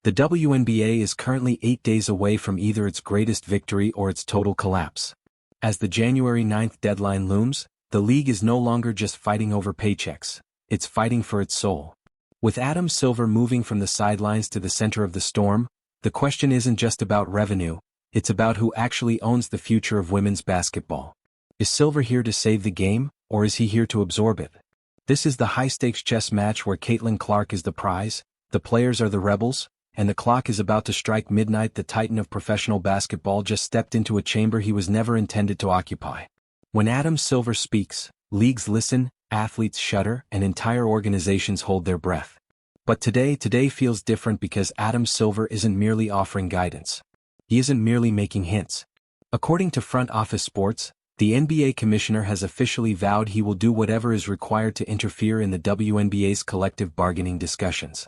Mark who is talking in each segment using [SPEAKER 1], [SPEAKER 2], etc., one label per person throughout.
[SPEAKER 1] The WNBA is currently 8 days away from either its greatest victory or its total collapse. As the January 9th deadline looms, the league is no longer just fighting over paychecks, it's fighting for its soul. With Adam Silver moving from the sidelines to the center of the storm, the question isn't just about revenue, it's about who actually owns the future of women's basketball. Is Silver here to save the game, or is he here to absorb it? This is the high-stakes chess match where Caitlin Clark is the prize, the players are the rebels, and the clock is about to strike midnight. The titan of professional basketball just stepped into a chamber he was never intended to occupy. When Adam Silver speaks, leagues listen, athletes shudder, and entire organizations hold their breath. But today feels different because Adam Silver isn't merely offering guidance. He isn't merely making hints. According to Front Office Sports, the NBA commissioner has officially vowed he will do whatever is required to interfere in the WNBA's collective bargaining discussions.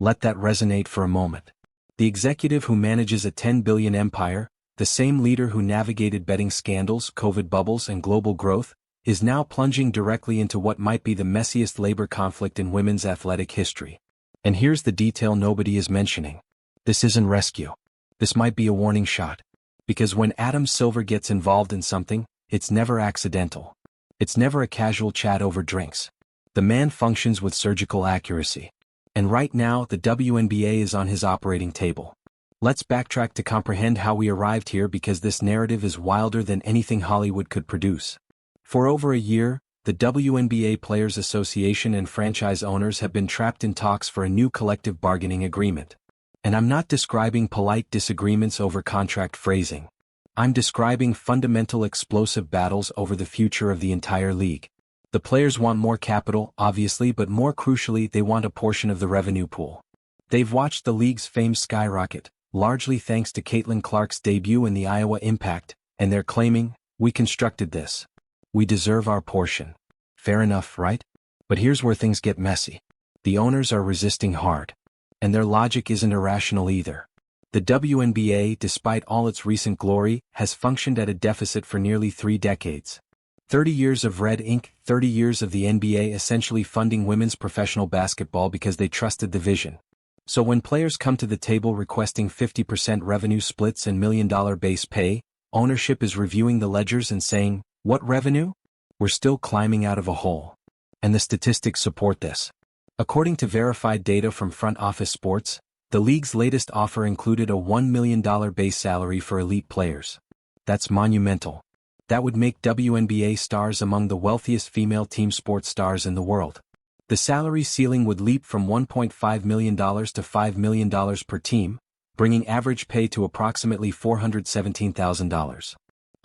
[SPEAKER 1] Let that resonate for a moment. The executive who manages a $10 billion empire, the same leader who navigated betting scandals, COVID bubbles, and global growth, is now plunging directly into what might be the messiest labor conflict in women's athletic history. And here's the detail nobody is mentioning. This isn't rescue. This might be a warning shot. Because when Adam Silver gets involved in something, it's never accidental. It's never a casual chat over drinks. The man functions with surgical accuracy. And right now, the WNBA is on his operating table. Let's backtrack to comprehend how we arrived here, because this narrative is wilder than anything Hollywood could produce. For over a year, the WNBA Players Association and franchise owners have been trapped in talks for a new collective bargaining agreement. And I'm not describing polite disagreements over contract phrasing. I'm describing fundamental explosive battles over the future of the entire league. The players want more capital, obviously, but more crucially, they want a portion of the revenue pool. They've watched the league's fame skyrocket, largely thanks to Caitlin Clark's debut in the Iowa Impact, and they're claiming, "We constructed this. We deserve our portion." Fair enough, right? But here's where things get messy. The owners are resisting hard. And their logic isn't irrational either. The WNBA, despite all its recent glory, has functioned at a deficit for nearly 3 decades. 30 years of red ink, 30 years of the NBA essentially funding women's professional basketball because they trusted the vision. So when players come to the table requesting 50% revenue splits and $1 million base pay, ownership is reviewing the ledgers and saying, "What revenue? We're still climbing out of a hole." And the statistics support this. According to verified data from Front Office Sports, the league's latest offer included a $1 million base salary for elite players. That's monumental. That would make WNBA stars among the wealthiest female team sports stars in the world. The salary ceiling would leap from $1.5 million to $5 million per team, bringing average pay to approximately $417,000.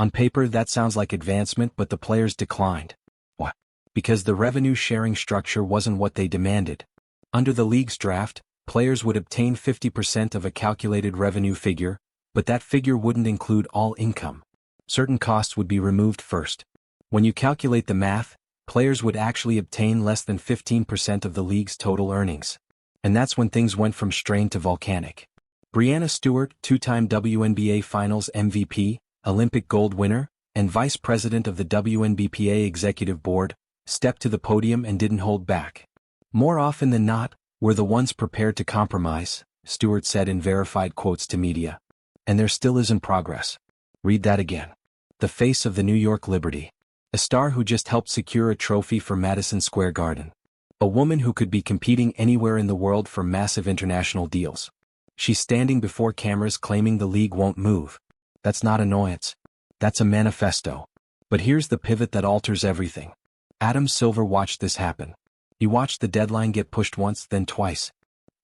[SPEAKER 1] On paper, that sounds like advancement, but the players declined. Why? Because the revenue-sharing structure wasn't what they demanded. Under the league's draft, players would obtain 50% of a calculated revenue figure, but that figure wouldn't include all income. Certain costs would be removed first. When you calculate the math, players would actually obtain less than 15% of the league's total earnings. And that's when things went from strained to volcanic. Breanna Stewart, 2-time WNBA Finals MVP, Olympic gold winner, and vice president of the WNBPA Executive Board, stepped to the podium and didn't hold back. "More often than not, we're the ones prepared to compromise," Stewart said in verified quotes to media. And there still isn't progress. Read that again. The face of the New York Liberty. A star who just helped secure a trophy for Madison Square Garden. A woman who could be competing anywhere in the world for massive international deals. She's standing before cameras claiming the league won't move. That's not annoyance. That's a manifesto. But here's the pivot that alters everything. Adam Silver watched this happen. He watched the deadline get pushed once, then twice.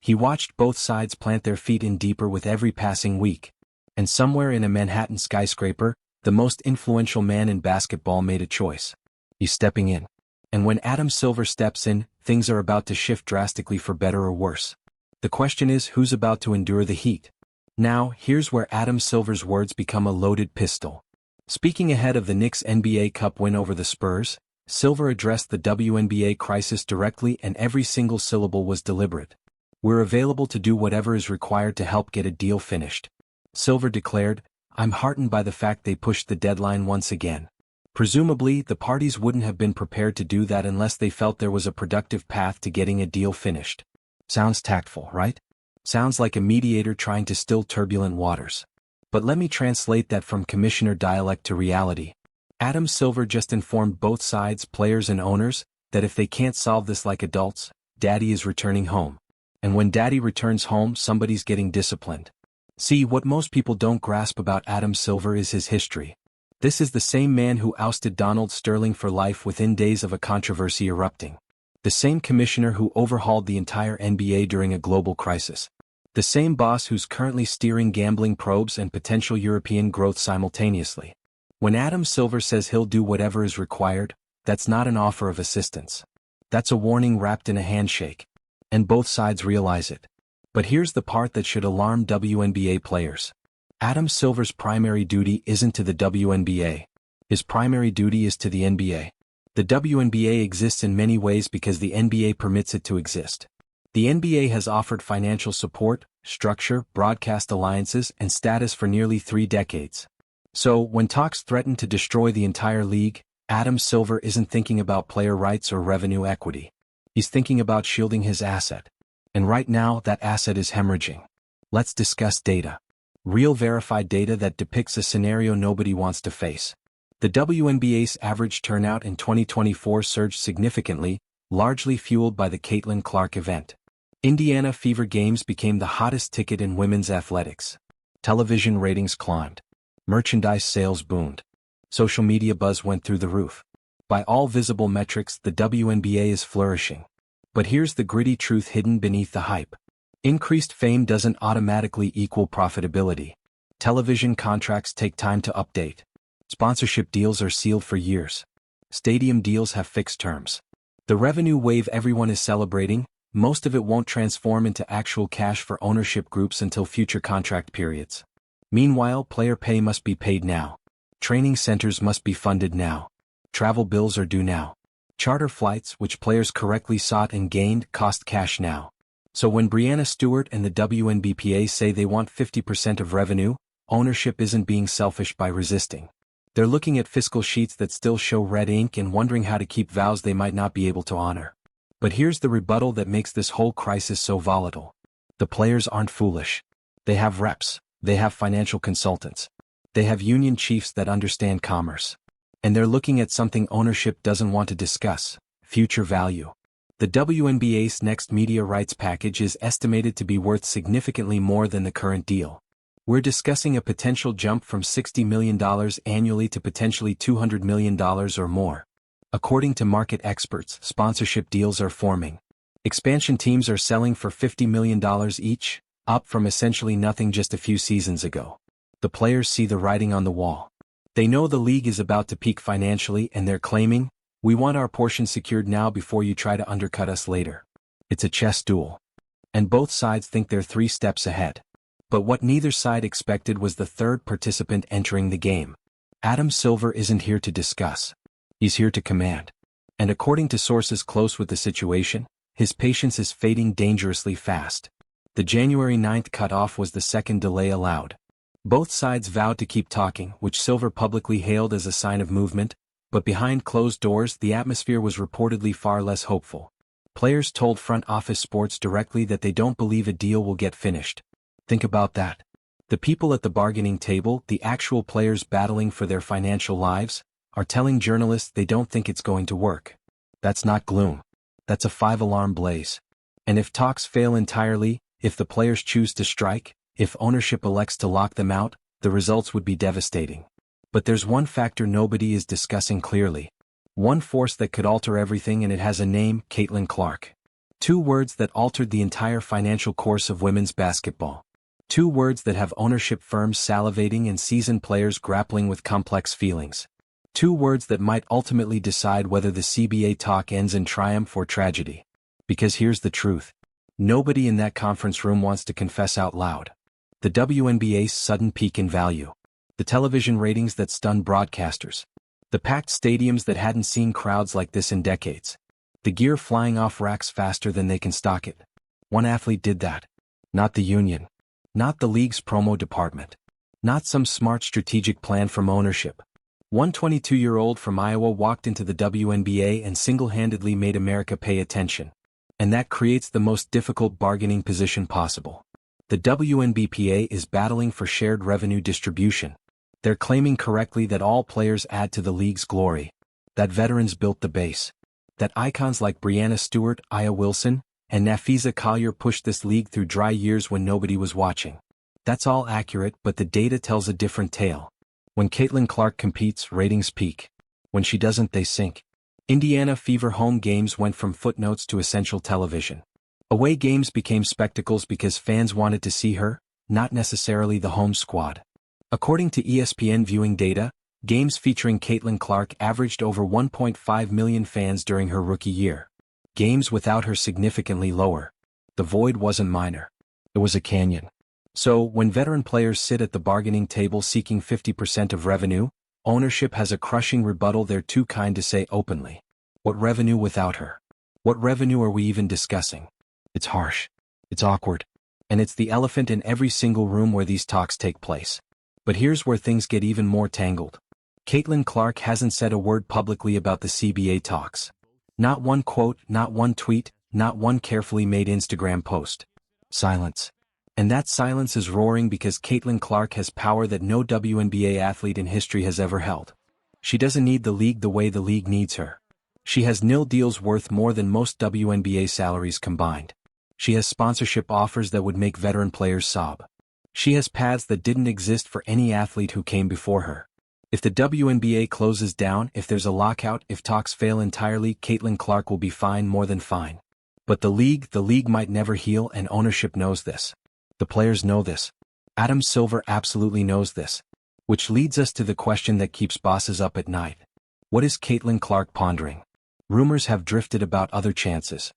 [SPEAKER 1] He watched both sides plant their feet in deeper with every passing week. And somewhere in a Manhattan skyscraper, the most influential man in basketball made a choice. He's stepping in. And when Adam Silver steps in, things are about to shift drastically for better or worse. The question is, who's about to endure the heat? Now, here's where Adam Silver's words become a loaded pistol. Speaking ahead of the Knicks' NBA Cup win over the Spurs, Silver addressed the WNBA crisis directly, and every single syllable was deliberate. "We're available to do whatever is required to help get a deal finished." Silver declared, "I'm heartened by the fact they pushed the deadline once again. Presumably, the parties wouldn't have been prepared to do that unless they felt there was a productive path to getting a deal finished." Sounds tactful, right? Sounds like a mediator trying to still turbulent waters. But let me translate that from commissioner dialect to reality. Adam Silver just informed both sides, players and owners, that if they can't solve this like adults, Daddy is returning home. And when Daddy returns home, somebody's getting disciplined. See, what most people don't grasp about Adam Silver is his history. This is the same man who ousted Donald Sterling for life within days of a controversy erupting. The same commissioner who overhauled the entire NBA during a global crisis. The same boss who's currently steering gambling probes and potential European growth simultaneously. When Adam Silver says he'll do whatever is required, that's not an offer of assistance. That's a warning wrapped in a handshake. And both sides realize it. But here's the part that should alarm WNBA players. Adam Silver's primary duty isn't to the WNBA. His primary duty is to the NBA. The WNBA exists in many ways because the NBA permits it to exist. The NBA has offered financial support, structure, broadcast alliances, and status for nearly 3 decades. So, when talks threaten to destroy the entire league, Adam Silver isn't thinking about player rights or revenue equity. He's thinking about shielding his asset. And right now, that asset is hemorrhaging. Let's discuss data. Real verified data that depicts a scenario nobody wants to face. The WNBA's average turnout in 2024 surged significantly, largely fueled by the Caitlin Clark event. Indiana Fever games became the hottest ticket in women's athletics. Television ratings climbed. Merchandise sales boomed. Social media buzz went through the roof. By all visible metrics, the WNBA is flourishing. But here's the gritty truth hidden beneath the hype. Increased fame doesn't automatically equal profitability. Television contracts take time to update. Sponsorship deals are sealed for years. Stadium deals have fixed terms. The revenue wave everyone is celebrating, most of it won't transform into actual cash for ownership groups until future contract periods. Meanwhile, player pay must be paid now. Training centers must be funded now. Travel bills are due now. Charter flights, which players correctly sought and gained, cost cash now. So when Breanna Stewart and the WNBPA say they want 50% of revenue, ownership isn't being selfish by resisting. They're looking at fiscal sheets that still show red ink and wondering how to keep vows they might not be able to honor. But here's the rebuttal that makes this whole crisis so volatile. The players aren't foolish. They have reps. They have financial consultants. They have union chiefs that understand commerce. And they're looking at something ownership doesn't want to discuss: future value. The WNBA's next media rights package is estimated to be worth significantly more than the current deal. We're discussing a potential jump from $60 million annually to potentially $200 million or more. According to market experts, sponsorship deals are forming. Expansion teams are selling for $50 million each, up from essentially nothing just a few seasons ago. The players see the writing on the wall. They know the league is about to peak financially and they're claiming, "We want our portion secured now before you try to undercut us later." It's a chess duel. And both sides think they're 3 steps ahead. But what neither side expected was the third participant entering the game. Adam Silver isn't here to discuss. He's here to command. And according to sources close with the situation, his patience is fading dangerously fast. The January 9th cutoff was the second delay allowed. Both sides vowed to keep talking, which Silver publicly hailed as a sign of movement, but behind closed doors the atmosphere was reportedly far less hopeful. Players told Front Office Sports directly that they don't believe a deal will get finished. Think about that. The people at the bargaining table, the actual players battling for their financial lives, are telling journalists they don't think it's going to work. That's not gloom. That's a 5-alarm blaze. And if talks fail entirely, if the players choose to strike, if ownership elects to lock them out, the results would be devastating. But there's one factor nobody is discussing clearly. One force that could alter everything, and it has a name: Caitlin Clark. 2 words that altered the entire financial course of women's basketball. 2 words that have ownership firms salivating and seasoned players grappling with complex feelings. 2 words that might ultimately decide whether the CBA talk ends in triumph or tragedy. Because here's the truth. Nobody in that conference room wants to confess out loud. The WNBA's sudden peak in value. The television ratings that stunned broadcasters. The packed stadiums that hadn't seen crowds like this in decades. The gear flying off racks faster than they can stock it. One athlete did that. Not the union. Not the league's promo department. Not some smart strategic plan from ownership. One 22-year-old from Iowa walked into the WNBA and single-handedly made America pay attention. And that creates the most difficult bargaining position possible. The WNBA is battling for shared revenue distribution. They're claiming correctly that all players add to the league's glory, that veterans built the base, that icons like Breanna Stewart, Aya Wilson, and Nafisa Collier pushed this league through dry years when nobody was watching. That's all accurate, but the data tells a different tale. When Caitlin Clark competes, ratings peak. When she doesn't, they sink. Indiana Fever home games went from footnotes to essential television. Away games became spectacles because fans wanted to see her, not necessarily the home squad. According to ESPN viewing data, games featuring Caitlin Clark averaged over 1.5 million fans during her rookie year. Games without her significantly lower. The void wasn't minor. It was a canyon. So, when veteran players sit at the bargaining table seeking 50% of revenue, ownership has a crushing rebuttal they're too kind to say openly. What revenue without her? What revenue are we even discussing? It's harsh. It's awkward. And it's the elephant in every single room where these talks take place. But here's where things get even more tangled. Caitlin Clark hasn't said a word publicly about the CBA talks. Not one quote, not one tweet, not one carefully made Instagram post. Silence. And that silence is roaring because Caitlin Clark has power that no WNBA athlete in history has ever held. She doesn't need the league the way the league needs her. She has nil deals worth more than most WNBA salaries combined. She has sponsorship offers that would make veteran players sob. She has paths that didn't exist for any athlete who came before her. If the WNBA closes down, if there's a lockout, if talks fail entirely, Caitlin Clark will be fine, more than fine. But the league might never heal, and ownership knows this. The players know this. Adam Silver absolutely knows this. Which leads us to the question that keeps bosses up at night. What is Caitlin Clark pondering? Rumors have drifted about other chances.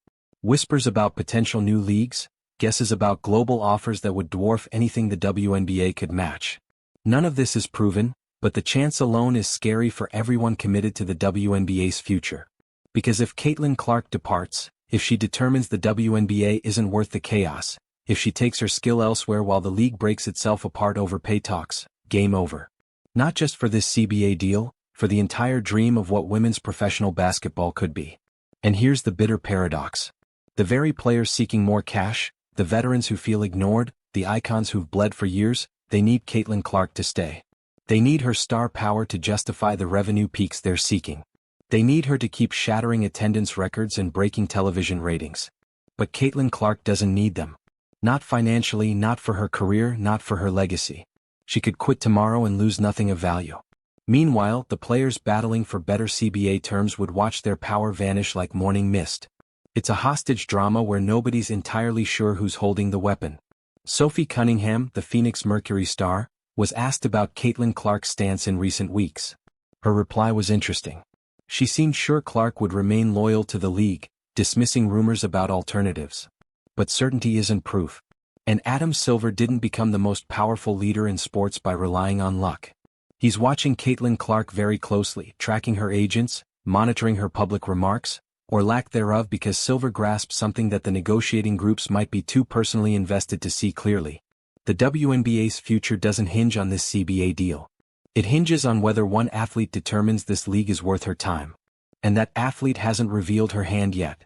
[SPEAKER 1] Whispers about potential new leagues, guesses about global offers that would dwarf anything the WNBA could match. None of this is proven, but the chance alone is scary for everyone committed to the WNBA's future. Because if Caitlin Clark departs, if she determines the WNBA isn't worth the chaos, if she takes her skill elsewhere while the league breaks itself apart over pay talks, game over. Not just for this CBA deal, for the entire dream of what women's professional basketball could be. And here's the bitter paradox. The very players seeking more cash, the veterans who feel ignored, the icons who've bled for years, they need Caitlin Clark to stay. They need her star power to justify the revenue peaks they're seeking. They need her to keep shattering attendance records and breaking television ratings. But Caitlin Clark doesn't need them. Not financially, not for her career, not for her legacy. She could quit tomorrow and lose nothing of value. Meanwhile, the players battling for better CBA terms would watch their power vanish like morning mist. It's a hostage drama where nobody's entirely sure who's holding the weapon. Sophie Cunningham, the Phoenix Mercury star, was asked about Caitlin Clark's stance in recent weeks. Her reply was interesting. She seemed sure Clark would remain loyal to the league, dismissing rumors about alternatives. But certainty isn't proof. And Adam Silver didn't become the most powerful leader in sports by relying on luck. He's watching Caitlin Clark very closely, tracking her agents, monitoring her public remarks, or lack thereof, because Silver grasped something that the negotiating groups might be too personally invested to see clearly. The WNBA's future doesn't hinge on this CBA deal. It hinges on whether one athlete determines this league is worth her time. And that athlete hasn't revealed her hand yet.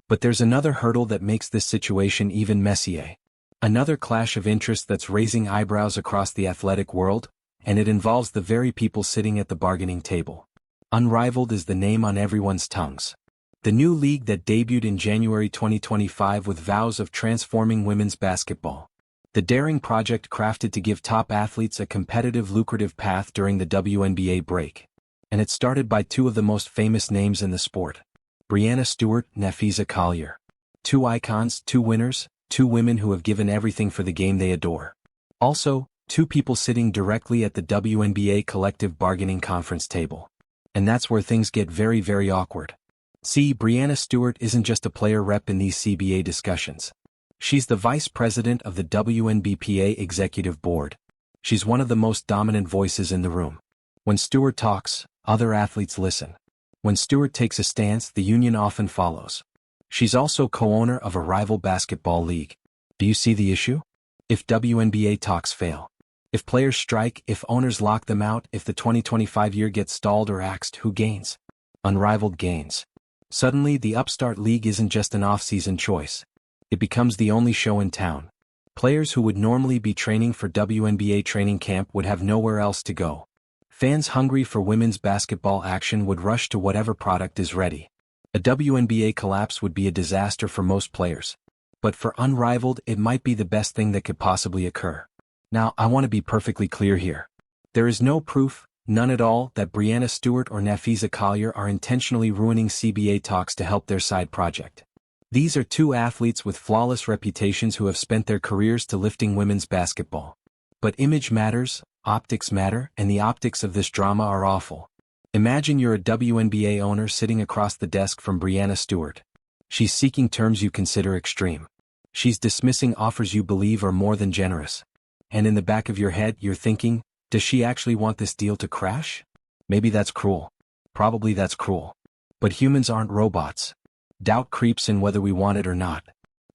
[SPEAKER 1] But there's another hurdle that makes this situation even messier. Another clash of interests that's raising eyebrows across the athletic world, and it involves the very people sitting at the bargaining table. Unrivaled is the name on everyone's tongues. The new league that debuted in January 2025 with vows of transforming women's basketball. The daring project crafted to give top athletes a competitive, lucrative path during the WNBA break. And it started by two of the most famous names in the sport. Breanna Stewart, Nafisa Collier. Two icons, two winners, two women who have given everything for the game they adore. Also, two people sitting directly at the WNBA collective bargaining conference table. And that's where things get very, very awkward. See, Breanna Stewart isn't just a player rep in these CBA discussions. She's the vice president of the WNBA executive board. She's one of the most dominant voices in the room. When Stewart talks, other athletes listen. When Stewart takes a stance, the union often follows. She's also co-owner of a rival basketball league. Do you see the issue? If WNBA talks fail, if players strike, if owners lock them out, if the 2025 year gets stalled or axed, who gains? Unrivaled gains. Suddenly, the upstart league isn't just an off-season choice. It becomes the only show in town. Players who would normally be training for WNBA training camp would have nowhere else to go. Fans hungry for women's basketball action would rush to whatever product is ready. A WNBA collapse would be a disaster for most players. But for Unrivaled, it might be the best thing that could possibly occur. Now, I want to be perfectly clear here. There is no proof, none at all, that Breanna Stewart or Nafisa Collier are intentionally ruining CBA talks to help their side project. These are two athletes with flawless reputations who have spent their careers to lifting women's basketball. But image matters, optics matter, and the optics of this drama are awful. Imagine you're a WNBA owner sitting across the desk from Breanna Stewart. She's seeking terms you consider extreme. She's dismissing offers you believe are more than generous. And in the back of your head, you're thinking, does she actually want this deal to crash? Maybe that's cruel. Probably that's cruel. But humans aren't robots. Doubt creeps in whether we want it or not.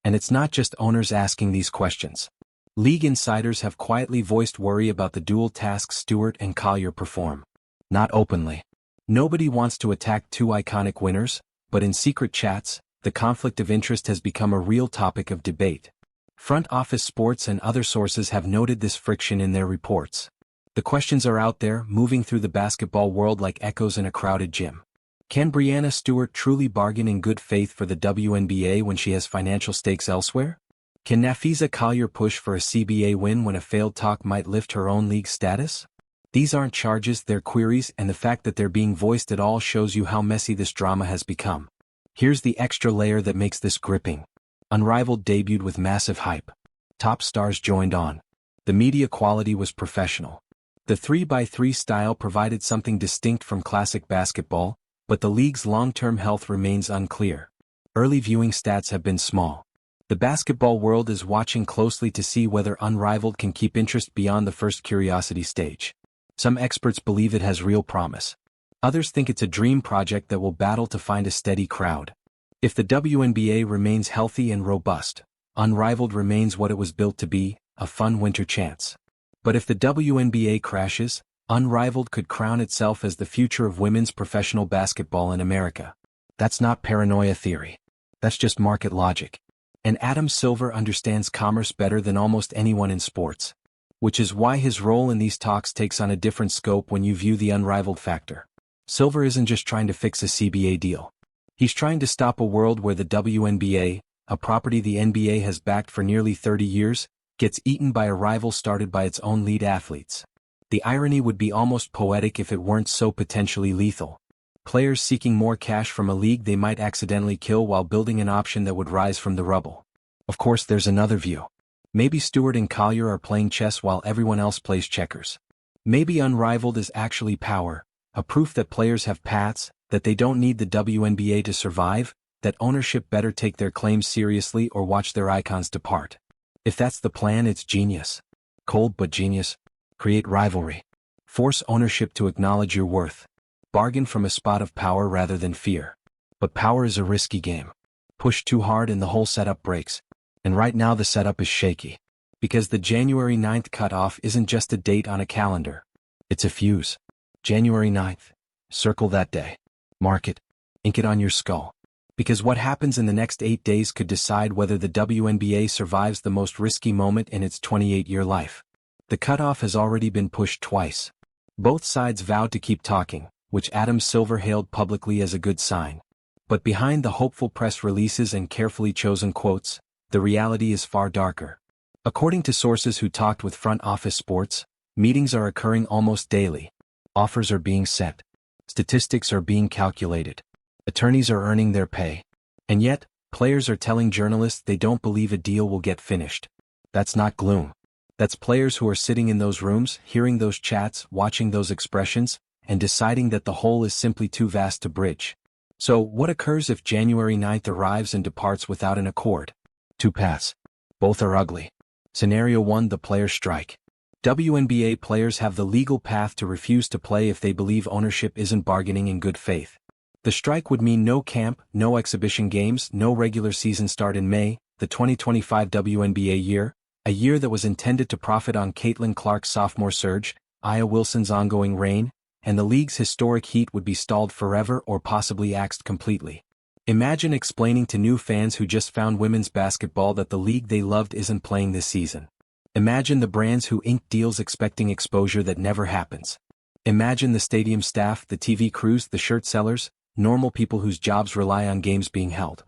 [SPEAKER 1] And it's not just owners asking these questions. League insiders have quietly voiced worry about the dual tasks Stewart and Collier perform. Not openly. Nobody wants to attack two iconic winners, but in secret chats, the conflict of interest has become a real topic of debate. Front office sports and other sources have noted this friction in their reports. The questions are out there, moving through the basketball world like echoes in a crowded gym. Can Breanna Stewart truly bargain in good faith for the WNBA when she has financial stakes elsewhere? Can Nafisa Collier push for a CBA win when a failed talk might lift her own league status? These aren't charges, they're queries, and the fact that they're being voiced at all shows you how messy this drama has become. Here's the extra layer that makes this gripping. Unrivaled debuted with massive hype. Top stars joined on. The media quality was professional. The 3x3 style provided something distinct from classic basketball, but the league's long-term health remains unclear. Early viewing stats have been small. The basketball world is watching closely to see whether Unrivaled can keep interest beyond the first curiosity stage. Some experts believe it has real promise. Others think it's a dream project that will battle to find a steady crowd. If the WNBA remains healthy and robust, Unrivaled remains what it was built to be, a fun winter chance. But if the WNBA crashes, Unrivaled could crown itself as the future of women's professional basketball in America. That's not paranoia theory. That's just market logic. And Adam Silver understands commerce better than almost anyone in sports. Which is why his role in these talks takes on a different scope when you view the Unrivaled factor. Silver isn't just trying to fix a CBA deal. He's trying to stop a world where the WNBA, a property the NBA has backed for nearly 30 years, gets eaten by a rival started by its own lead athletes. The irony would be almost poetic if it weren't so potentially lethal. Players seeking more cash from a league they might accidentally kill while building an option that would rise from the rubble. Of course, there's another view. Maybe Stewart and Collier are playing chess while everyone else plays checkers. Maybe Unrivaled is actually power, a proof that players have paths, that they don't need the WNBA to survive, that ownership better take their claims seriously or watch their icons depart. If that's the plan, it's genius. Cold but genius. Create rivalry. Force ownership to acknowledge your worth. Bargain from a spot of power rather than fear. But power is a risky game. Push too hard and the whole setup breaks. And right now the setup is shaky. Because the January 9th cutoff isn't just a date on a calendar. It's a fuse. January 9th. Circle that day. Mark it. Ink it on your skull. Because what happens in the next 8 days could decide whether the WNBA survives the most risky moment in its 28-year life. The cutoff has already been pushed twice. Both sides vowed to keep talking, which Adam Silver hailed publicly as a good sign. But behind the hopeful press releases and carefully chosen quotes, the reality is far darker. According to sources who talked with front office sports, meetings are occurring almost daily. Offers are being set. Statistics are being calculated. Attorneys are earning their pay. And yet, players are telling journalists they don't believe a deal will get finished. That's not gloom. That's players who are sitting in those rooms, hearing those chats, watching those expressions, and deciding that the whole is simply too vast to bridge. So, what occurs if January 9th arrives and departs without an accord? Two paths. Both are ugly. Scenario 1: the players strike. WNBA players have the legal path to refuse to play if they believe ownership isn't bargaining in good faith. The strike would mean no camp, no exhibition games, no regular season start in May, the 2025 WNBA year, a year that was intended to profit on Caitlin Clark's sophomore surge, Aya Wilson's ongoing reign, and the league's historic heat would be stalled forever or possibly axed completely. Imagine explaining to new fans who just found women's basketball that the league they loved isn't playing this season. Imagine the brands who ink deals expecting exposure that never happens. Imagine the stadium staff, the TV crews, the shirt sellers, normal people whose jobs rely on games being held.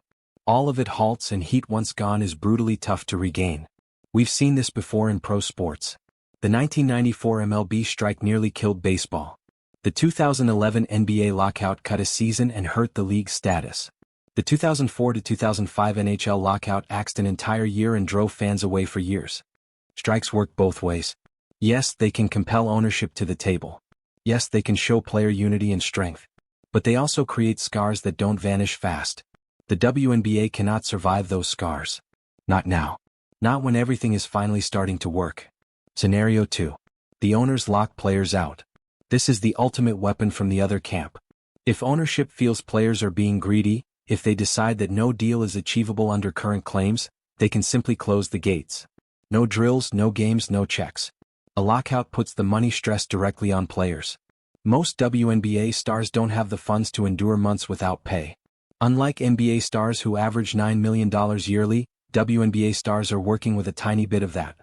[SPEAKER 1] All of it halts, and heat once gone is brutally tough to regain. We've seen this before in pro sports. The 1994 MLB strike nearly killed baseball. The 2011 NBA lockout cut a season and hurt the league's status. The 2004 to 2005 NHL lockout axed an entire year and drove fans away for years. Strikes work both ways. Yes, they can compel ownership to the table. Yes, they can show player unity and strength. But they also create scars that don't vanish fast. The WNBA cannot survive those scars. Not now. Not when everything is finally starting to work. Scenario 2. The owners lock players out. This is the ultimate weapon from the other camp. If ownership feels players are being greedy, if they decide that no deal is achievable under current claims, they can simply close the gates. No drills, no games, no checks. A lockout puts the money stress directly on players. Most WNBA stars don't have the funds to endure months without pay. Unlike NBA stars who average $9 million yearly, WNBA stars are working with a tiny bit of that.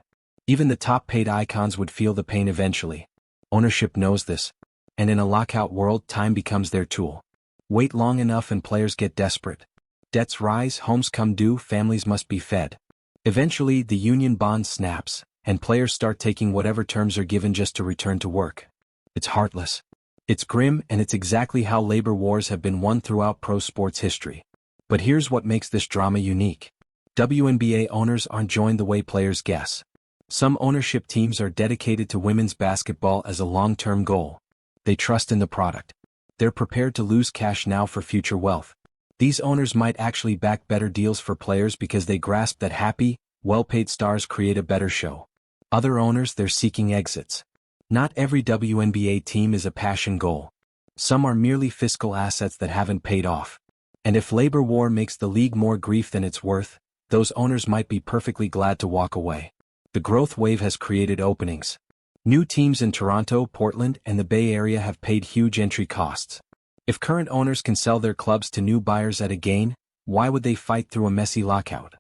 [SPEAKER 1] Even the top-paid icons would feel the pain eventually. Ownership knows this. And in a lockout world, time becomes their tool. Wait long enough and players get desperate. Debts rise, homes come due, families must be fed. Eventually, the union bond snaps, and players start taking whatever terms are given just to return to work. It's heartless. It's grim, and it's exactly how labor wars have been won throughout pro sports history. But here's what makes this drama unique. WNBA owners aren't joined the way players guess. Some ownership teams are dedicated to women's basketball as a long-term goal. They trust in the product. They're prepared to lose cash now for future wealth. These owners might actually back better deals for players because they grasp that happy, well-paid stars create a better show. Other owners, they're seeking exits. Not every WNBA team is a passion goal. Some are merely fiscal assets that haven't paid off. And if labor war makes the league more grief than it's worth, those owners might be perfectly glad to walk away. The growth wave has created openings. New teams in Toronto, Portland, and the Bay Area have paid huge entry costs. If current owners can sell their clubs to new buyers at a gain, why would they fight through a messy lockout?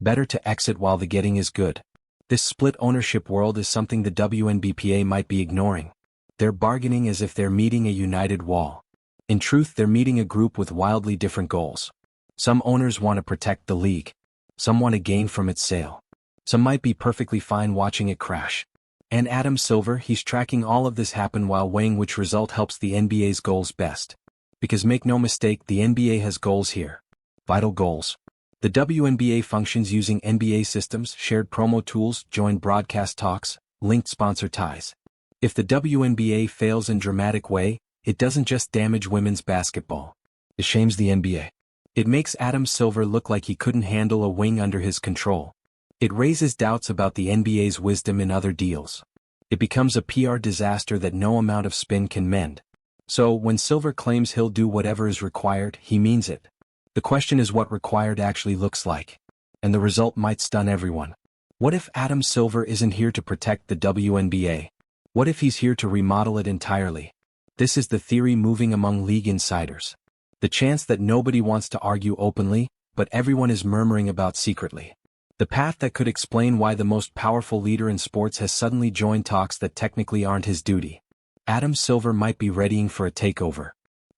[SPEAKER 1] Better to exit while the getting is good. This split ownership world is something the WNBPA might be ignoring. They're bargaining as if they're meeting a united wall. In truth, they're meeting a group with wildly different goals. Some owners want to protect the league. Some want to gain from its sale. Some might be perfectly fine watching it crash. And Adam Silver, he's tracking all of this happen while weighing which result helps the NBA's goals best. Because make no mistake, the NBA has goals here. Vital goals. The WNBA functions using NBA systems, shared promo tools, joint broadcast talks, linked sponsor ties. If the WNBA fails in dramatic way, it doesn't just damage women's basketball. It shames the NBA. It makes Adam Silver look like he couldn't handle a wing under his control. It raises doubts about the NBA's wisdom in other deals. It becomes a PR disaster that no amount of spin can mend. So, when Silver claims he'll do whatever is required, he means it. The question is what required actually looks like. And the result might stun everyone. What if Adam Silver isn't here to protect the WNBA? What if he's here to remodel it entirely? This is the theory moving among league insiders. The chance that nobody wants to argue openly, but everyone is murmuring about secretly. The path that could explain why the most powerful leader in sports has suddenly joined talks that technically aren't his duty. Adam Silver might be readying for a takeover.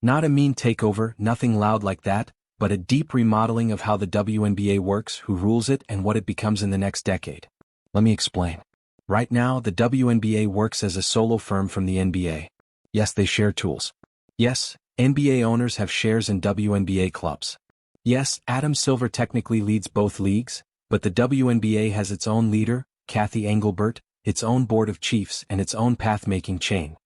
[SPEAKER 1] Not a mean takeover, nothing loud like that, but a deep remodeling of how the WNBA works, who rules it, and what it becomes in the next decade. Let me explain. Right now, the WNBA works as a solo firm from the NBA. Yes, they share tools. Yes, NBA owners have shares in WNBA clubs. Yes, Adam Silver technically leads both leagues, but the WNBA has its own leader, Kathy Engelbert, its own board of chiefs, and its own path-making chain.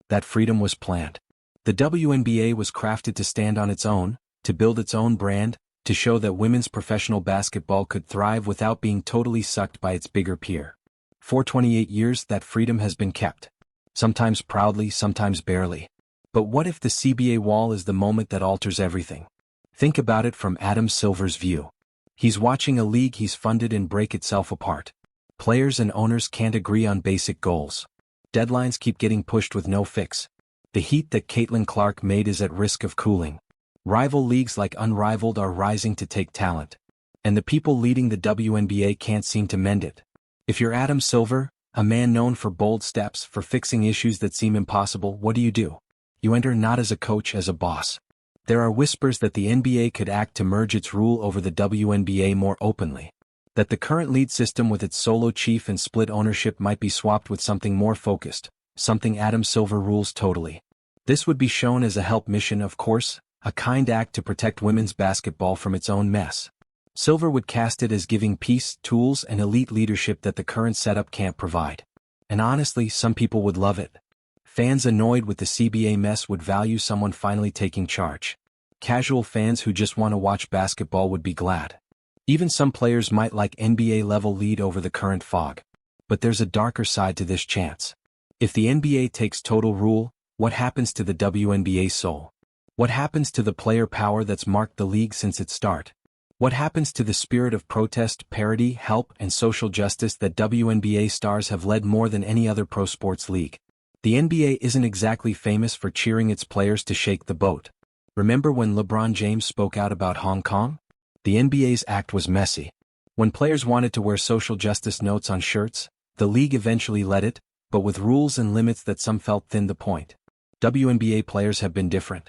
[SPEAKER 1] That freedom was planned. The WNBA was crafted to stand on its own, to build its own brand, to show that women's professional basketball could thrive without being totally sucked by its bigger peer. For 28 years, that freedom has been kept. Sometimes proudly, sometimes barely. But what if the CBA wall is the moment that alters everything? Think about it from Adam Silver's view. He's watching a league he's funded and break itself apart. Players and owners can't agree on basic goals. Deadlines keep getting pushed with no fix. The heat that Caitlin Clark made is at risk of cooling. Rival leagues like Unrivaled are rising to take talent. And the people leading the WNBA can't seem to mend it. If you're Adam Silver, a man known for bold steps, for fixing issues that seem impossible, what do? You enter not as a coach, as a boss. There are whispers that the NBA could act to merge its rule over the WNBA more openly. That the current lead system with its solo chief and split ownership might be swapped with something more focused, something Adam Silver rules totally. This would be shown as a help mission, of course, a kind act to protect women's basketball from its own mess. Silver would cast it as giving peace, tools, and elite leadership that the current setup can't provide. And honestly, some people would love it. Fans annoyed with the CBA mess would value someone finally taking charge. Casual fans who just want to watch basketball would be glad. Even some players might like NBA-level lead over the current fog. But there's a darker side to this chance. If the NBA takes total rule, what happens to the WNBA soul? What happens to the player power that's marked the league since its start? What happens to the spirit of protest, parity, help, and social justice that WNBA stars have led more than any other pro sports league? The NBA isn't exactly famous for cheering its players to shake the boat. Remember when LeBron James spoke out about Hong Kong? The NBA's act was messy. When players wanted to wear social justice notes on shirts, the league eventually let it, but with rules and limits that some felt thinned the point. WNBA players have been different.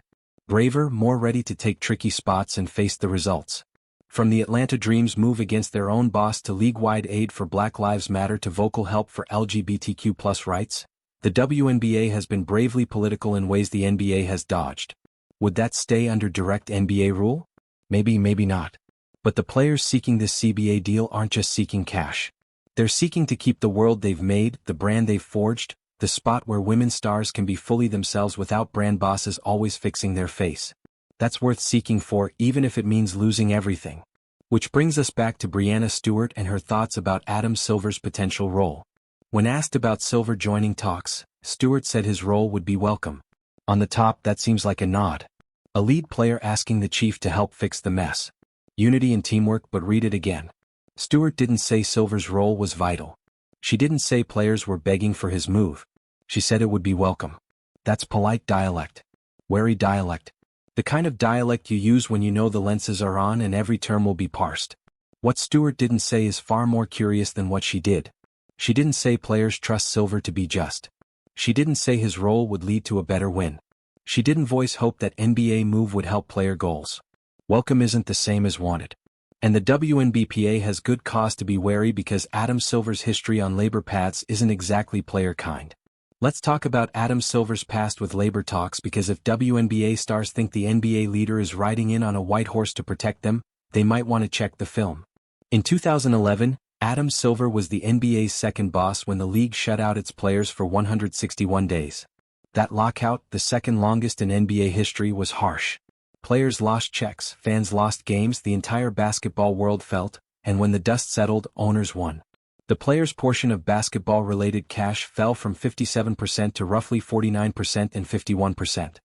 [SPEAKER 1] Braver, more ready to take tricky spots and face the results. From the Atlanta Dream's move against their own boss to league-wide aid for Black Lives Matter to vocal help for LGBTQ+ rights, the WNBA has been bravely political in ways the NBA has dodged. Would that stay under direct NBA rule? Maybe, maybe not. But the players seeking this CBA deal aren't just seeking cash. They're seeking to keep the world they've made, the brand they've forged, the spot where women stars can be fully themselves without brand bosses always fixing their face. That's worth seeking for, even if it means losing everything. Which brings us back to Breanna Stewart and her thoughts about Adam Silver's potential role. When asked about Silver joining talks, Stewart said his role would be welcome. On the top, that seems like a nod. A lead player asking the chief to help fix the mess. Unity and teamwork, but read it again. Stewart didn't say Silver's role was vital. She didn't say players were begging for his move. She said it would be welcome. That's polite dialect. Wary dialect. The kind of dialect you use when you know the lenses are on and every term will be parsed. What Stewart didn't say is far more curious than what she did. She didn't say players trust Silver to be just. She didn't say his role would lead to a better win. She didn't voice hope that NBA move would help player goals. Welcome isn't the same as wanted. And the WNBPA has good cause to be wary because Adam Silver's history on labor paths isn't exactly player kind. Let's talk about Adam Silver's past with labor talks, because if WNBA stars think the NBA leader is riding in on a white horse to protect them, they might want to check the film. In 2011, Adam Silver was the NBA's second boss when the league shut out its players for 161 days. That lockout, the second longest in NBA history, was harsh. Players lost checks, fans lost games, the entire basketball world felt, and when the dust settled, owners won. The players' portion of basketball-related cash fell from 57% to roughly 49% and 51%.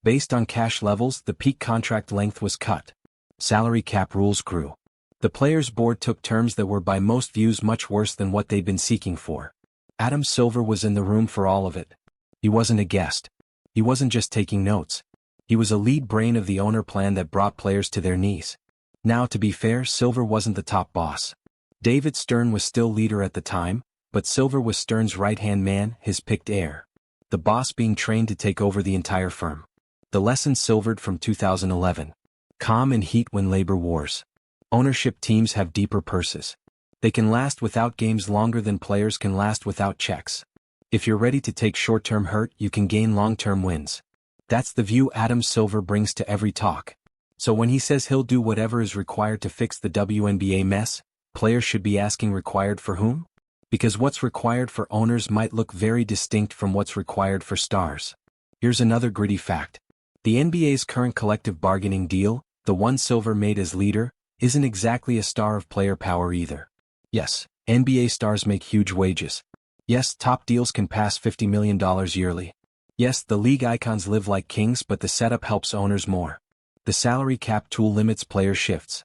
[SPEAKER 1] Based on cash levels, the peak contract length was cut. Salary cap rules grew. The players' board took terms that were by most views much worse than what they'd been seeking for. Adam Silver was in the room for all of it. He wasn't a guest. He wasn't just taking notes. He was a lead brain of the owner plan that brought players to their knees. Now, to be fair, Silver wasn't the top boss. David Stern was still leader at the time, but Silver was Stern's right-hand man, his picked heir. The boss being trained to take over the entire firm. The lesson silvered from 2011. Calm and heat when labor wars. Ownership teams have deeper purses. They can last without games longer than players can last without checks. If you're ready to take short-term hurt, you can gain long-term wins. That's the view Adam Silver brings to every talk. So when he says he'll do whatever is required to fix the WNBA mess, players should be asking required for whom? Because what's required for owners might look very distinct from what's required for stars. Here's another gritty fact. The NBA's current collective bargaining deal, the one Silver made as leader, isn't exactly a star of player power either. Yes, NBA stars make huge wages. Yes, top deals can pass $50 million yearly. Yes, the league icons live like kings, but the setup helps owners more. The salary cap tool limits player shifts.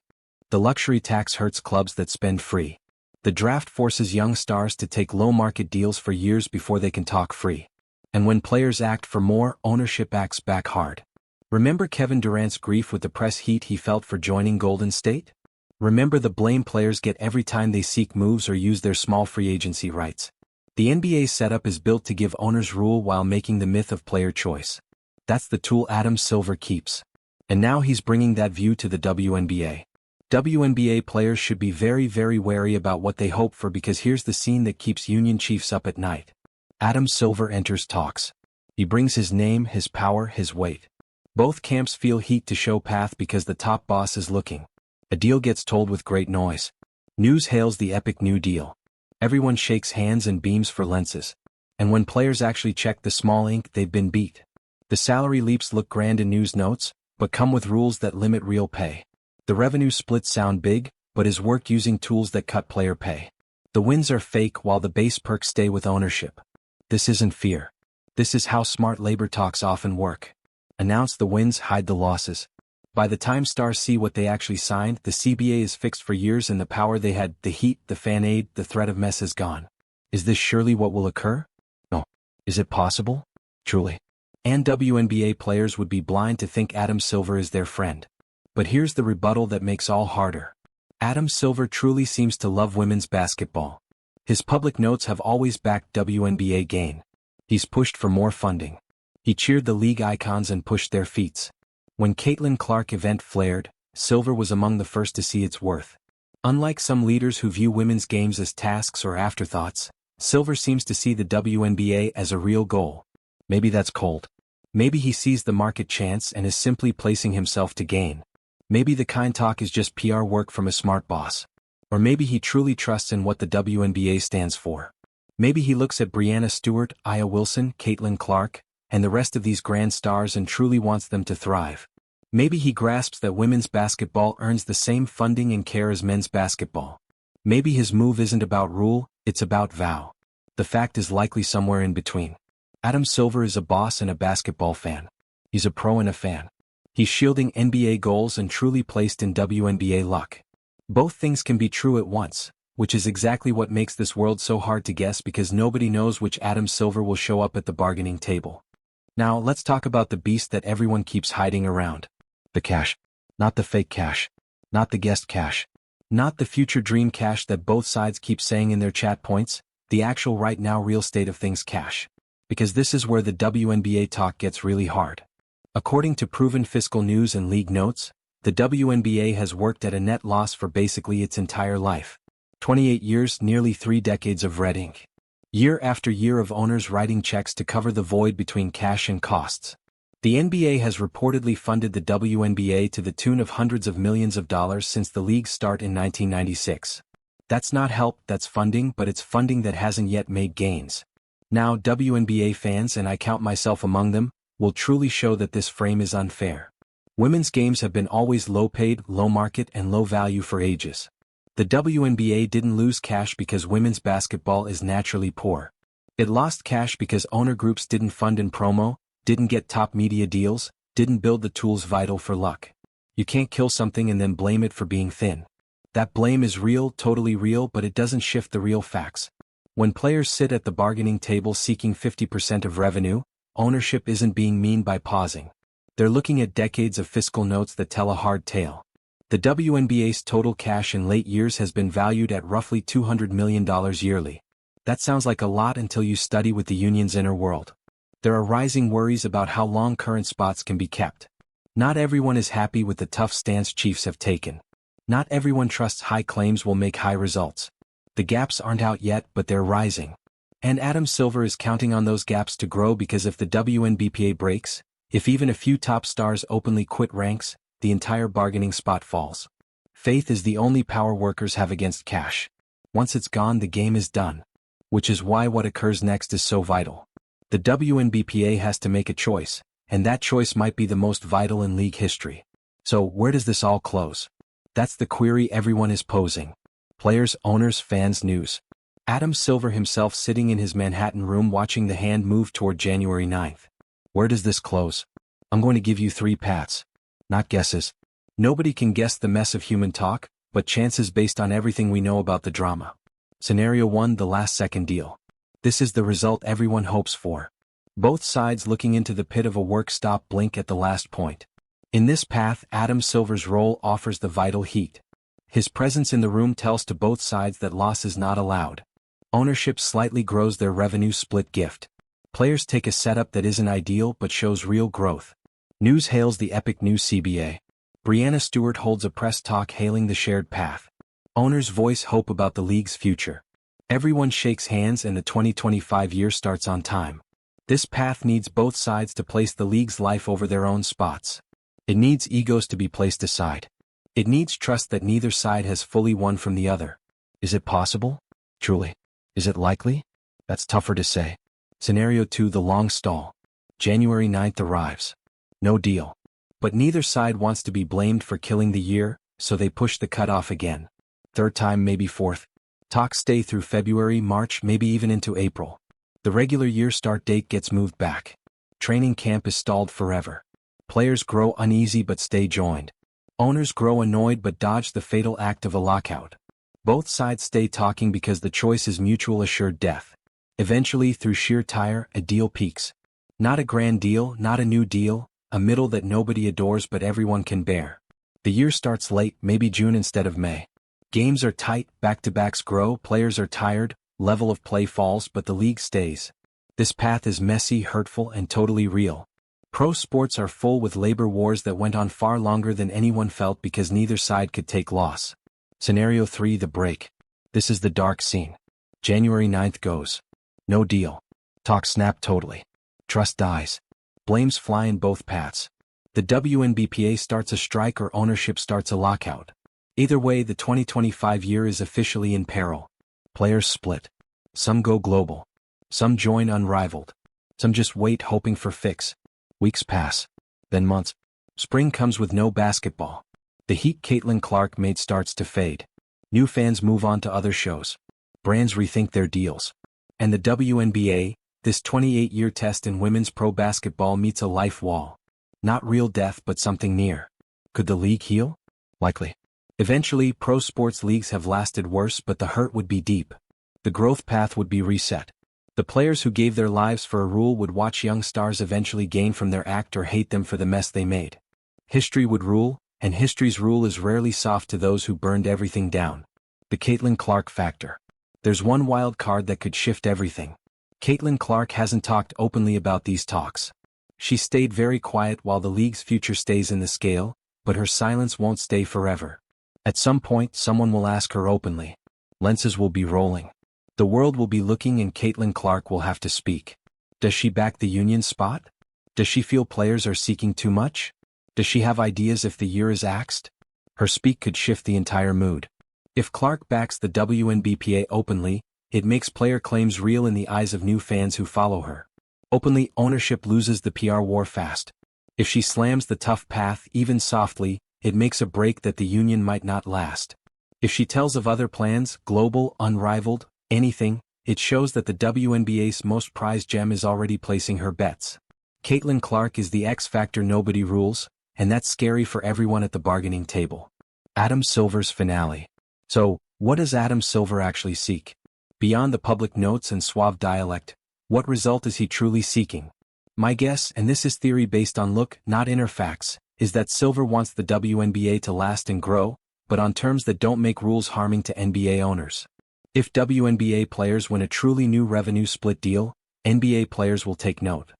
[SPEAKER 1] The luxury tax hurts clubs that spend free. The draft forces young stars to take low-market deals for years before they can talk free. And when players act for more, ownership acts back hard. Remember Kevin Durant's grief with the press heat he felt for joining Golden State? Remember the blame players get every time they seek moves or use their small free agency rights? The NBA's setup is built to give owners rule while making the myth of player choice. That's the tool Adam Silver keeps. And now he's bringing that view to the WNBA. WNBA players should be very, very wary about what they hope for, because here's the scene that keeps union chiefs up at night. Adam Silver enters talks. He brings his name, his power, his weight. Both camps feel heat to show path because the top boss is looking. A deal gets told with great noise. News hails the epic new deal. Everyone shakes hands and beams for lenses. And when players actually check the small ink, they've been beat. The salary leaps look grand in news notes, but come with rules that limit real pay. The revenue splits sound big, but is work using tools that cut player pay. The wins are fake while the base perks stay with ownership. This isn't fear. This is how smart labor talks often work. Announce the wins, hide the losses. By the time stars see what they actually signed, the CBA is fixed for years and the power they had, the heat, the fan aid, the threat of mess is gone. Is this surely what will occur? No. Is it possible? Truly. And WNBA players would be blind to think Adam Silver is their friend. But here's the rebuttal that makes all harder. Adam Silver truly seems to love women's basketball. His public notes have always backed WNBA gain. He's pushed for more funding. He cheered the league icons and pushed their feats. When Caitlin Clark event flared, Silver was among the first to see its worth. Unlike some leaders who view women's games as tasks or afterthoughts, Silver seems to see the WNBA as a real goal. Maybe that's cold. Maybe he sees the market chance and is simply placing himself to gain. Maybe the kind talk is just PR work from a smart boss. Or maybe he truly trusts in what the WNBA stands for. Maybe he looks at Breanna Stewart, Aya Wilson, Caitlin Clark, and the rest of these grand stars and truly wants them to thrive. Maybe he grasps that women's basketball earns the same funding and care as men's basketball. Maybe his move isn't about rule, it's about vow. The fact is likely somewhere in between. Adam Silver is a boss and a basketball fan. He's a pro and a fan. He's shielding NBA goals and truly placed in WNBA luck. Both things can be true at once, which is exactly what makes this world so hard to guess, because nobody knows which Adam Silver will show up at the bargaining table. Now let's talk about the beast that everyone keeps hiding around. The cash. Not the fake cash. Not the guest cash. Not the future dream cash that both sides keep saying in their chat points, the actual right now real state of things cash. Because this is where the WNBA talk gets really hard. According to proven fiscal news and league notes, the WNBA has worked at a net loss for basically its entire life. 28 years, nearly 3 decades of red ink. Year after year of owners writing checks to cover the void between cash and costs. The NBA has reportedly funded the WNBA to the tune of hundreds of millions of dollars since the league's start in 1996. That's not help, that's funding, but it's funding that hasn't yet made gains. Now WNBA fans, and I count myself among them, will truly show that this frame is unfair. Women's games have been always low-paid, low-market, and low-value for ages. The WNBA didn't lose cash because women's basketball is naturally poor. It lost cash because owner groups didn't fund in promo, didn't get top media deals, didn't build the tools vital for luck. You can't kill something and then blame it for being thin. That blame is real, totally real, but it doesn't shift the real facts. When players sit at the bargaining table seeking 50% of revenue, ownership isn't being mean by pausing. They're looking at decades of fiscal notes that tell a hard tale. The WNBA's total cash in late years has been valued at roughly $200 million yearly. That sounds like a lot until you study with the union's inner world. There are rising worries about how long current spots can be kept. Not everyone is happy with the tough stance Chiefs have taken. Not everyone trusts high claims will make high results. The gaps aren't out yet, but they're rising. And Adam Silver is counting on those gaps to grow, because if the WNBPA breaks, if even a few top stars openly quit ranks, the entire bargaining spot falls. Faith is the only power workers have against cash. Once it's gone, the game is done. Which is why what occurs next is so vital. The WNBPA has to make a choice, and that choice might be the most vital in league history. So where does this all close? That's the query everyone is posing. Players, owners, fans, news. Adam Silver himself sitting in his Manhattan room watching the hand move toward January 9th. Where does this close? I'm going to give you 3 paths. Not guesses. Nobody can guess the mess of human talk, but chances based on everything we know about the drama. Scenario 1, the last second deal. This is the result everyone hopes for. Both sides looking into the pit of a work stop blink at the last point. In this path, Adam Silver's role offers the vital heat. His presence in the room tells to both sides that loss is not allowed. Ownership slightly grows their revenue split gift. Players take a setup that isn't ideal but shows real growth. News hails the epic new CBA. Breanna Stewart holds a press talk hailing the shared path. Owners voice hope about the league's future. Everyone shakes hands and the 2025 year starts on time. This path needs both sides to place the league's life over their own spots. It needs egos to be placed aside. It needs trust that neither side has fully won from the other. Is it possible? Truly. Is it likely? That's tougher to say. Scenario 2: the long stall. January 9th arrives. No deal. But neither side wants to be blamed for killing the year, so they push the cutoff again. Third time, maybe fourth. Talks stay through February, March, maybe even into April. The regular year start date gets moved back. Training camp is stalled forever. Players grow uneasy but stay joined. Owners grow annoyed but dodge the fatal act of a lockout. Both sides stay talking because the choice is mutual assured death. Eventually, through sheer tire, a deal peaks. Not a grand deal, not a new deal, a middle that nobody adores but everyone can bear. The year starts late, maybe June instead of May. Games are tight, back-to-backs grow, players are tired, level of play falls but the league stays. This path is messy, hurtful, and totally real. Pro sports are full with labor wars that went on far longer than anyone felt because neither side could take loss. Scenario 3: the break. This is the dark scene. January 9th goes. No deal. Talks snap totally. Trust dies. Blames fly in both paths. The WNBA starts a strike or ownership starts a lockout. Either way, the 2025 year is officially in peril. Players split. Some go global. Some join Unrivaled. Some just wait hoping for fix. Weeks pass. Then months. Spring comes with no basketball. The Heat Caitlin Clark made starts to fade. New fans move on to other shows. Brands rethink their deals. And the WNBA, this 28-year test in women's pro basketball, meets a life wall. Not real death but something near. Could the league heal? Likely. Eventually, pro sports leagues have lasted worse but the hurt would be deep. The growth path would be reset. The players who gave their lives for a rule would watch young stars eventually gain from their act or hate them for the mess they made. History would rule, and history's rule is rarely soft to those who burned everything down. The Caitlin Clark factor. There's one wild card that could shift everything. Caitlin Clark hasn't talked openly about these talks. She stayed very quiet while the league's future stays in the scale, but her silence won't stay forever. At some point, someone will ask her openly. Lenses will be rolling. The world will be looking and Caitlin Clark will have to speak. Does she back the union spot? Does she feel players are seeking too much? Does she have ideas if the year is axed? Her speak could shift the entire mood. If Clark backs the WNBA openly, it makes player claims real in the eyes of new fans who follow her. Openly, ownership loses the PR war fast. If she slams the tough path, even softly, it makes a break that the union might not last. If she tells of other plans, global, unrivaled, anything, it shows that the WNBA's most prized gem is already placing her bets. Caitlin Clark is the X factor nobody rules, and that's scary for everyone at the bargaining table. Adam Silver's finale. So, what does Adam Silver actually seek? Beyond the public notes and suave dialect, what result is he truly seeking? My guess, and this is theory based on look, not inner facts, is that Silver wants the WNBA to last and grow, but on terms that don't make rules harming to NBA owners. If WNBA players win a truly new revenue split deal, NBA players will take note.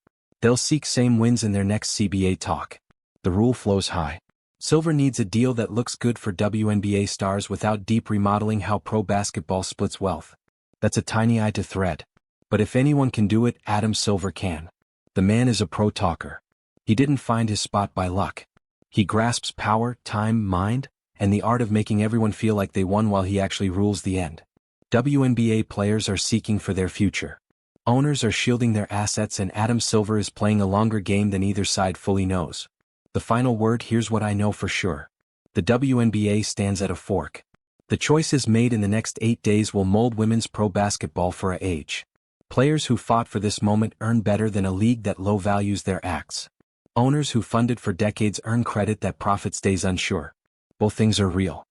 [SPEAKER 1] They'll seek same wins in their next CBA talk. The rule flows high. Silver needs a deal that looks good for WNBA stars without deep remodeling how pro basketball splits wealth. That's a tiny eye to thread. But if anyone can do it, Adam Silver can. The man is a pro talker. He didn't find his spot by luck. He grasps power, time, mind, and the art of making everyone feel like they won while he actually rules the end. WNBA players are seeking for their future. Owners are shielding their assets and Adam Silver is playing a longer game than either side fully knows. The final word: here's what I know for sure. The WNBA stands at a fork. The choices made in the next 8 days will mold women's pro basketball for a age. Players who fought for this moment earn better than a league that low values their acts. Owners who funded for decades earn credit that profit stays unsure. Both things are real.